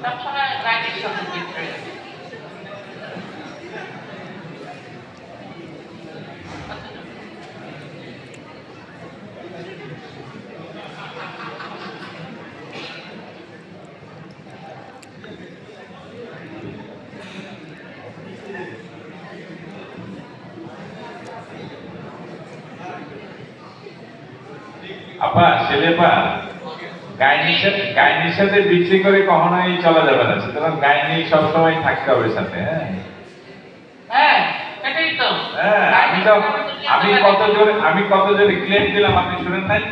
সবসময় গাইডের সাথে ভিতরে আপা ছেলেপা গাইনির সাথে বিক্রি করে কখনোই চলা যাবে না, সুতরাং গাইনি সবসময় থাকতে হবে সাথে। হ্যাঁ হ্যাঁ এটাই তো হ্যাঁ, আমি কত জোরে ক্লেম দিলাম আপনি শুনেন নাই,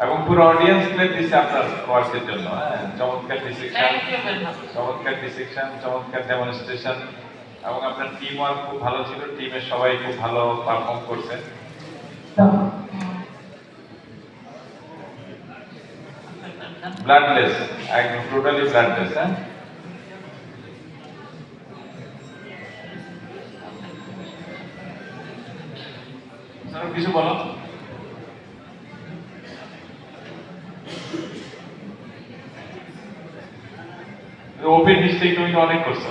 এবং পুরো অডিয়েন্স ক্লেম দিচ্ছে আপনার ওয়ার্কের জন্য। হ্যাঁ, চমৎকার ডিসিশন, চমৎকার ডিসিশন, চমৎকার ডেমনস্ট্রেশন, এবং আপনার টিম ওয়ার্ক খুব ভালো ছিল, টিমের সবাই খুব ভালো পারফর্ম করছে। ব্লাডলেস, একদম টোটালি ব্লাডলেস। হ্যাঁ কিছু বলো। ওপেন মিস্টেক তুমি তো অনেক করছো।